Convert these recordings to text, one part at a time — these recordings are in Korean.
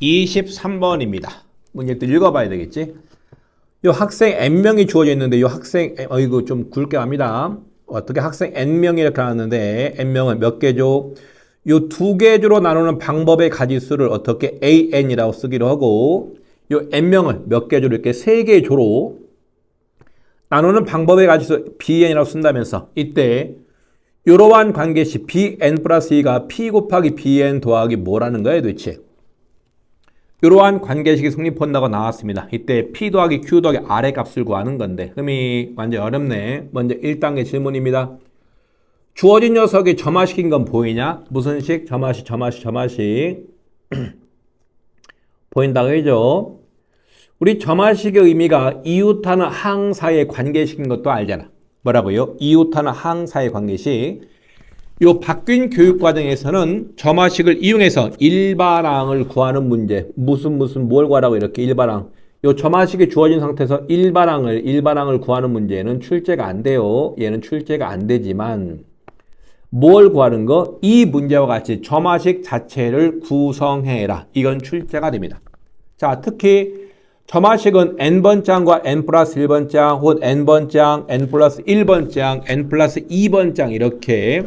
23번입니다. 문제 또 읽어봐야 되겠지? 요 학생 N명이 주어져 있는데 요 학생, 이거 좀 굵게 갑니다. 어떻게 학생 N명이 이렇게 나왔는데 N명을 몇 개죠? 요 두 개조로 나누는 방법의 가지수를 어떻게 AN이라고 쓰기로 하고 요 N명을 몇 개조로 이렇게 세 개의 조로 나누는 방법의 가지수 BN이라고 쓴다면서 이때 이러한 관계식 BN 플러스 2가 P 곱하기 BN 더하기 뭐라는 거예요 도대체? 이러한 관계식이 성립한다고 나왔습니다. 이때 P 더하기 Q 더하기 R의 값을 구하는 건데 흠이 완전 어렵네. 먼저 1단계 질문입니다. 주어진 녀석이 점화식인 건 보이냐? 무슨 식? 점화식. 보인다고 해죠. 우리 점화식의 의미가 이웃하는 항 사이의 관계식인 것도 알잖아. 뭐라고요? 이웃하는 항 사이의 관계식. 요 바뀐 교육과정에서는 점화식을 이용해서 일반항을 구하는 문제. 뭘 구하라고 이렇게 일반항. 요 점화식이 주어진 상태에서 일반항을 구하는 문제는 출제가 안 돼요. 얘는 출제가 안 되지만 뭘 구하는 거? 이 문제와 같이 점화식 자체를 구성해라. 이건 출제가 됩니다. 자, 특히 점화식은 n번장과 n 플러스 1번장 혹은 n번장, n 플러스 1번장, n 플러스 2번장 이렇게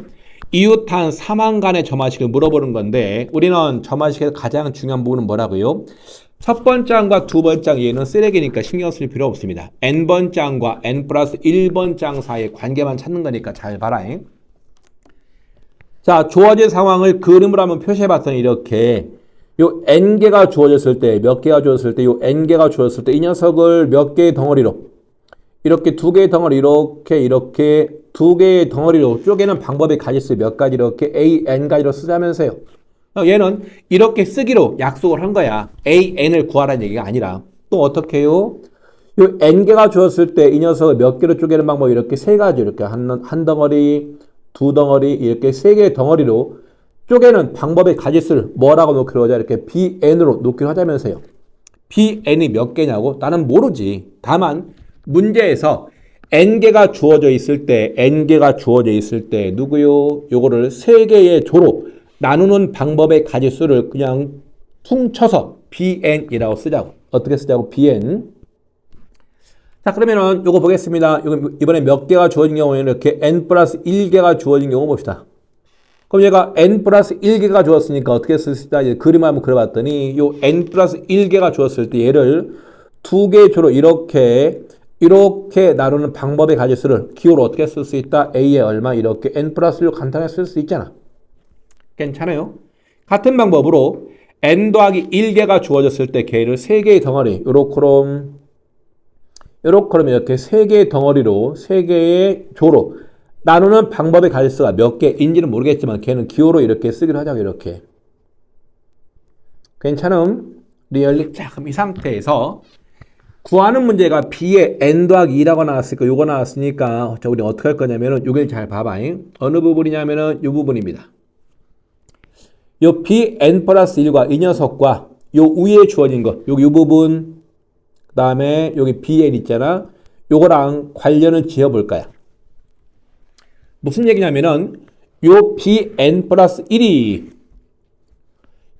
이웃한 3항간의 점화식을 물어보는 건데 우리는 점화식에서 가장 중요한 부분은 뭐라고요? 첫 번장과 두 번장 얘는 쓰레기니까 신경 쓸 필요 없습니다. n번장과 n 플러스 1번장 사이의 관계만 찾는 거니까 잘 봐라. 자, 주어진 상황을 그림으로 한번 표시해 봤더니 이렇게 요 n개가 주어졌을 때 몇 개가 주어졌을 때 요 n개가 주어졌을 때 이 녀석을 몇 개의 덩어리로 이렇게 두 개의 덩어리 이렇게 두 개의 덩어리로 쪼개는 방법의 가지수 몇 가지 이렇게 AN 가지로 쓰자면서요. 얘는 이렇게 쓰기로 약속을 한 거야. AN을 구하라는 얘기가 아니라 또 어떻게 해요? 요 n개가 주었을 때 이 녀석을 몇 개로 쪼개는 방법이 이렇게 세 가지 이렇게 한 덩어리, 두 덩어리 이렇게 세 개의 덩어리로 쪼개는 방법의 가지수를 뭐라고 놓기로 하자? 이렇게 BN으로 놓기로 하자면서요. BN이 몇 개냐고? 나는 모르지. 다만 문제에서 n개가 주어져 있을 때 누구요? 요거를 세 개의 조로 나누는 방법의 가지수를 그냥 퉁쳐서 BN이라고 쓰자고. 어떻게 쓰자고? BN. 자, 그러면은 요거 보겠습니다. 이번에 몇 개가 주어진 경우에는 이렇게 n 플러스 1개가 주어진 경우 봅시다. 그럼 얘가 n 플러스 1개가 주었으니까 어떻게 쓸 수 있다? 그림을 한번 그려봤더니 요 n 플러스 1개가 주었을 때 얘를 두 개의 조로 이렇게 나누는 방법의 가지수를 기호로 어떻게 쓸 수 있다? A에 얼마 이렇게 n 플러스 1로 간단하게 쓸 수 있잖아. 괜찮아요? 같은 방법으로 n 더하기 1개가 주어졌을 때 걔를 세 개의 덩어리 요렇게 이렇게 세 개의 덩어리로 세 개의 조로 나누는 방법의 가지수가 몇 개인지는 모르겠지만 걔는 기호로 이렇게 쓰기로 하자고 이렇게. 괜찮음? 리얼리? 자, 그럼 이 상태에서 구하는 문제가 B에 n 더하기 2라고 나왔으니까 요거 나왔으니까 자, 우리 어떻게 할 거냐면은 요걸 잘 봐봐. 어느 부분이냐면은 요 부분입니다. 요 Bn 플러스 1과 이 녀석과 요 위에 주어진 거 요 부분 그 다음에 여기 Bn 있잖아. 요거랑 관련을 지어볼 거야. 무슨 얘기냐면은 요 Bn 플러스 1이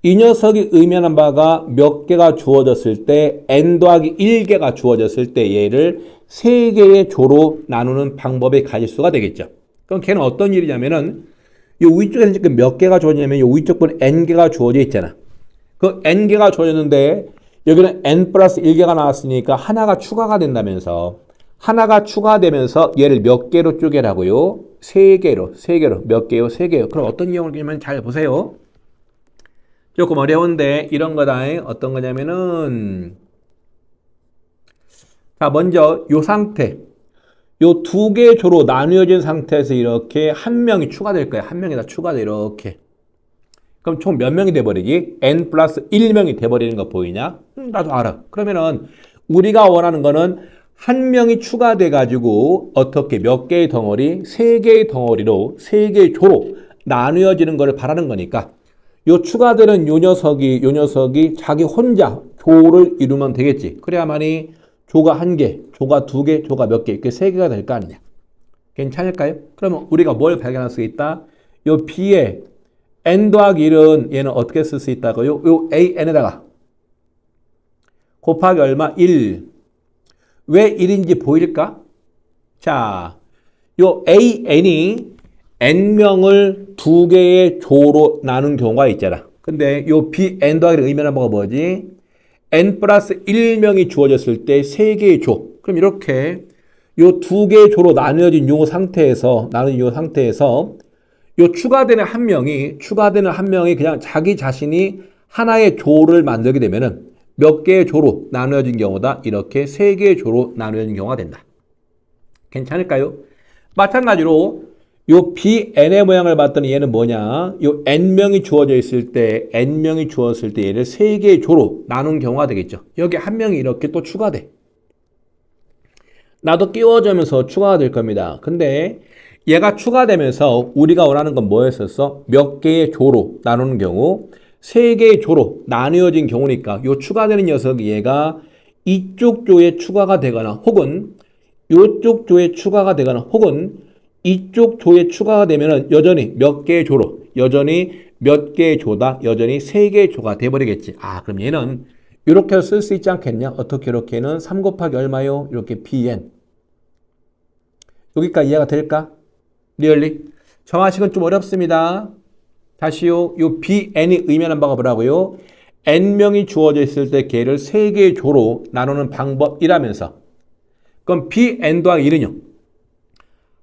이 녀석이 의미하는 바가 몇 개가 주어졌을 때 n 더하기 1개가 주어졌을 때 얘를 세 개의 조로 나누는 방법의 가지수가 되겠죠. 그럼 걔는 어떤 일이냐면은 요 위쪽에서 지금 몇 개가 주어지냐면 요 위쪽 부분 n개가 주어져 있잖아. 그 n개가 주어졌는데 여기는 n 플러스 1개가 나왔으니까 하나가 추가가 된다면서 하나가 추가되면서 얘를 몇 개로 쪼개라고요? 세 개로. 몇 개요? 세 개요. 그럼 어떤 경우를 그러면 잘 보세요. 조금 어려운데 이런 거다. 어떤 거냐면은 자, 먼저 요 상태. 요 두 개의 조로 나누어진 상태에서 이렇게 한 명이 추가될 거야. 한 명이 다 추가돼 이렇게. 그럼 총 몇 명이 돼버리기? n 플러스 1명이 돼버리는 거 보이냐? 나도 알아. 그러면은 우리가 원하는 거는 한 명이 추가돼가지고 어떻게 몇 개의 덩어리? 세 개의 덩어리로 세 개의 조로 나누어지는 거를 바라는 거니까 요 추가되는 요 녀석이 자기 혼자 조를 이루면 되겠지. 그래야만이 조가 한 개, 조가 두 개, 조가 몇 개 이렇게 세 개가 될 거 아니냐. 괜찮을까요? 그러면 우리가 뭘 발견할 수 있다? 요 B에 n 더하기 1은 얘는 어떻게 쓸 수 있다고요? 요 AN에다가 곱하기 얼마? 1. 왜 1인지 보일까? 자, 요 AN이 N명을 두 개의 조로 나눈 경우가 있잖아. 근데 요 BN 더하기를 의미하는 바가 뭐지? N 플러스 1명이 주어졌을 때 세 개의 조. 그럼 이렇게 요 두 개의 조로 나뉘어진 요 상태에서, 요 추가되는 한 명이 그냥 자기 자신이 하나의 조를 만들게 되면은 몇 개의 조로 나누어진 경우다. 이렇게 세 개의 조로 나누어진 경우가 된다. 괜찮을까요? 마찬가지로 요 BN의 모양을 봤더니 얘는 뭐냐? 요 N명이 주어져 있을 때, N명이 주었을 때 얘를 세 개의 조로 나눈 경우가 되겠죠. 여기 한 명이 이렇게 또 추가돼. 나도 끼워주면서 추가가 될 겁니다. 근데 얘가 추가되면서 우리가 원하는 건 뭐였었어? 몇 개의 조로 나누는 경우, 세 개의 조로 나뉘어진 경우니까 요 추가되는 녀석이 얘가 이쪽 조에 추가가 되거나 혹은 이쪽 조에 추가가 되거나 혹은 이쪽 조에 추가가 되면은 여전히 몇 개의 조로, 여전히 몇 개의 조다, 여전히 세 개의 조가 돼버리겠지. 아, 그럼 얘는 이렇게 쓸 수 있지 않겠냐? 어떻게 이렇게는 3 곱하기 얼마요? 이렇게 BN. 여기까지 이해가 될까? 리얼리? 정하식은 좀 어렵습니다. 다시요. 요 BN이 의미하는 바가 뭐라고요? N명이 주어져 있을 때 걔를 세 개의 조로 나누는 방법이라면서. 그럼 BN 더하기 1은요?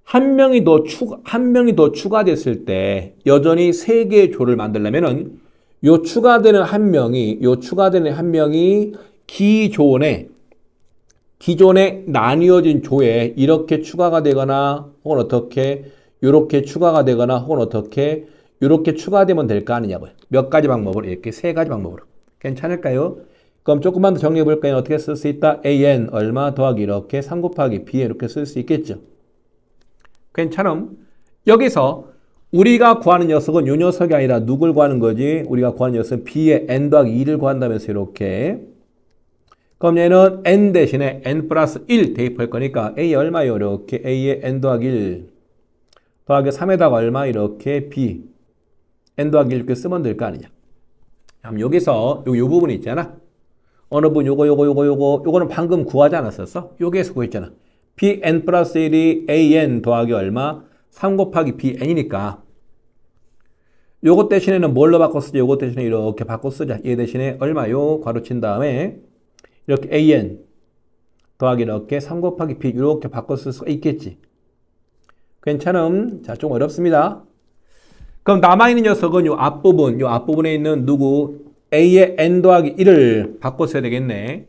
한 명이 더 추가됐을 때 여전히 세 개의 조를 만들려면은 요 추가되는 한 명이 기존에 나뉘어진 조에 이렇게 추가가 되거나 혹은 어떻게 이렇게 추가가 되거나 혹은 어떻게 이렇게 추가되면 될까 아니냐고요. 몇 가지 방법으로 이렇게 세 가지 방법으로. 괜찮을까요? 그럼 조금만 더 정리해 볼까요? 어떻게 쓸 수 있다? AN 얼마 더하기 이렇게 3 곱하기 B 이렇게 쓸 수 있겠죠. 괜찮음? 여기서 우리가 구하는 녀석은 요 녀석이 아니라 누굴 구하는 거지? 우리가 구하는 녀석은 B의 N 더하기 2를 구한다면서 이렇게. 그럼 얘는 N 대신에 N 플러스 1 대입할 거니까 A 얼마요? 이렇게 A의 N 더하기 1 더하기 3에다가 얼마? 이렇게 B N 더하기 1 이렇게 쓰면 될 거 아니냐. 그럼 여기서 요 부분이 있잖아. 어느 부분 요거는 방금 구하지 않았었어? 여기에서 구했잖아. BN 플러스 1이 AN 더하기 얼마? 3 곱하기 BN이니까 요거 대신에는 뭘로 바꿔 쓰지? 요거 대신에 이렇게 바꿔 쓰자. 얘 대신에 얼마요? 괄호친 다음에 이렇게 AN 더하기 이렇게 3 곱하기 B 이렇게 바꿔 쓸 수가 있겠지. 괜찮음? 자, 좀 어렵습니다. 그럼 남아있는 녀석은 요 앞부분에 있는 누구? A의 N 더하기 1을 바꿔 써야 되겠네.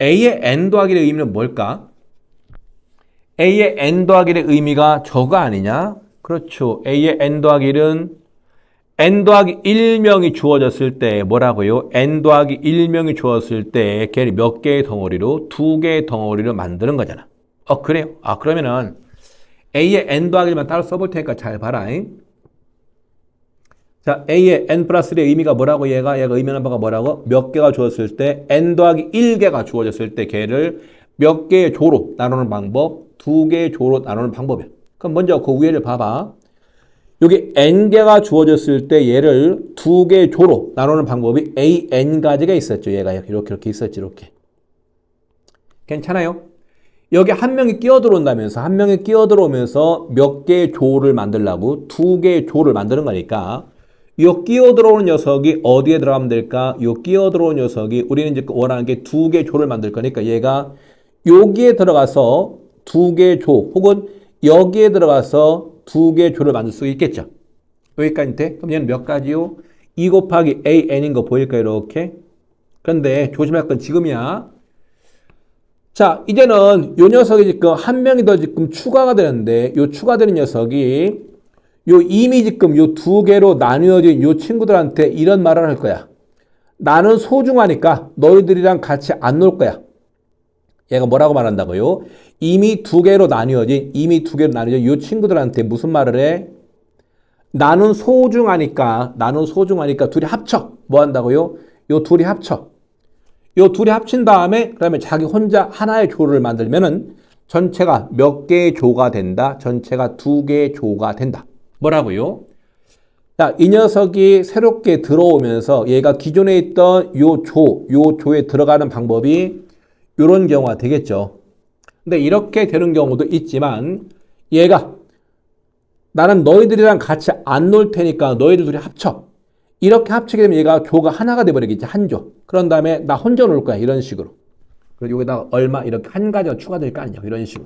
A의 N 더하기의 의미는 뭘까? A의 N 더하기의 의미가 저가 아니냐? 그렇죠. A의 N 더하기 1은 N 더하기 1명이 주어졌을 때 뭐라고요? N 더하기 1명이 주어졌을 때 걔를 몇 개의 덩어리로? 두 개의 덩어리로 만드는 거잖아. 그래요? 그러면은 A의 N 더하기만 따로 써볼 테니까 잘 봐라. 자, A의 N 플러스 1의 의미가 뭐라고? 얘가 의미하는 바가 뭐라고? 몇 개가 주어졌을 때 N 더하기 1개가 주어졌을 때 걔를 몇 개의 조로 나누는 방법, 두 개의 조로 나누는 방법이야. 그럼 먼저 그 위에를 봐봐. 여기 N개가 주어졌을 때 얘를 두 개의 조로 나누는 방법이 AN가지가 있었죠. 얘가 이렇게 있었지. 이렇게. 괜찮아요? 여기 한 명이 끼어들어온다면서 한 명이 끼어들어오면서 몇 개의 조를 만들려고 두 개의 조를 만드는 거니까 이 끼어들어오는 녀석이 어디에 들어가면 될까? 이 끼어들어오는 녀석이 우리는 이제 원하는 게 두 개의 조를 만들 거니까 얘가 여기에 들어가서 두 개의 조 혹은 여기에 들어가서 두 개의 조를 만들 수 있겠죠. 여기까지 돼? 그럼 얘는 몇 가지요? 2 곱하기 AN인 거 보일까요? 이렇게. 그런데 조심할 건 지금이야. 자, 이제는 요 녀석이 지금 한 명이 더 지금 추가가 되는데 요 추가되는 녀석이 요 이미 지금 요 두 개로 나뉘어진 요 친구들한테 이런 말을 할 거야. 나는 소중하니까 너희들이랑 같이 안 놀 거야. 얘가 뭐라고 말한다고요? 이미 두 개로 나뉘어진 요 친구들한테 무슨 말을 해? 나는 소중하니까 둘이 합쳐. 뭐 한다고요? 요 둘이 합쳐. 요 둘이 합친 다음에 그다음에 자기 혼자 하나의 조를 만들면은 전체가 몇 개의 조가 된다? 전체가 두 개의 조가 된다. 뭐라고요? 자, 이 녀석이 새롭게 들어오면서 얘가 기존에 있던 요 조에 들어가는 방법이 이런 경우가 되겠죠. 근데 이렇게 되는 경우도 있지만 얘가 나는 너희들이랑 같이 안 놀 테니까 너희들 둘이 합쳐. 이렇게 합치게 되면 얘가 조가 하나가 돼버리겠지. 한 조. 그런 다음에 나 혼자 놀 거야. 이런 식으로. 그리고 여기다가 얼마 이렇게 한 가지가 추가될 거 아니야. 이런 식으로.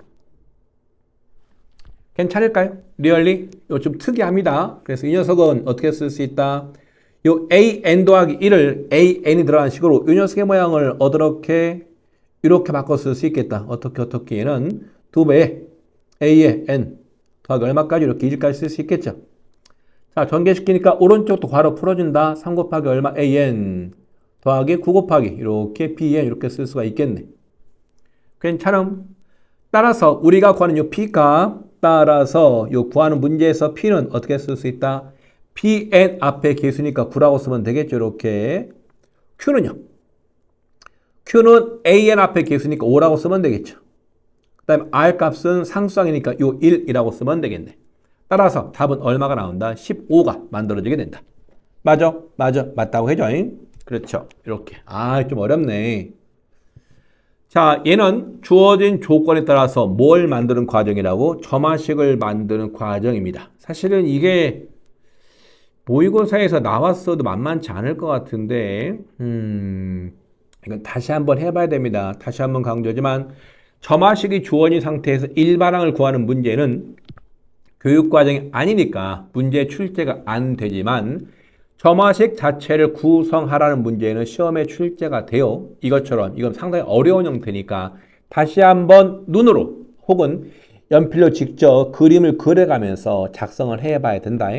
괜찮을까요? 리얼리? 이거 좀 특이합니다. 그래서 이 녀석은 어떻게 쓸 수 있다? 요 an 더하기 1을 an이 들어가는 식으로 이 녀석의 모양을 어떻게 이렇게 바꿔 쓸 수 있겠다. 어떻게 얘는 2배의 a의 n 더하기 얼마까지 이렇게 2까지 쓸 수 있겠죠. 자, 전개시키니까 오른쪽도 괄호 풀어준다. 3 곱하기 얼마 an 더하기 9 곱하기 이렇게 bn 이렇게 쓸 수가 있겠네. 괜찮음. 따라서 우리가 구하는 요 p값 따라서 요 구하는 문제에서 p는 어떻게 쓸 수 있다? pn 앞에 개수니까 9라고 쓰면 되겠죠. 이렇게. q는요. q는 an 앞에 개수니까 5라고 쓰면 되겠죠. 그 다음에 r 값은 상수항이니까 요 1이라고 쓰면 되겠네. 따라서 답은 얼마가 나온다? 15가 만들어지게 된다. 맞아? 맞다고 해줘. 그렇죠. 이렇게. 좀 어렵네. 자, 얘는 주어진 조건에 따라서 뭘 만드는 과정이라고? 점화식을 만드는 과정입니다. 사실은 이게 모의고사에서 나왔어도 만만치 않을 것 같은데 이건 다시 한번 해봐야 됩니다. 다시 한번 강조하지만 점화식이 주어진 상태에서 일반항을 구하는 문제는 교육과정이 아니니까 문제 출제가 안 되지만 점화식 자체를 구성하라는 문제는 시험에 출제가 돼요. 이것처럼 이건 상당히 어려운 형태니까 다시 한번 눈으로 혹은 연필로 직접 그림을 그려가면서 작성을 해봐야 된다.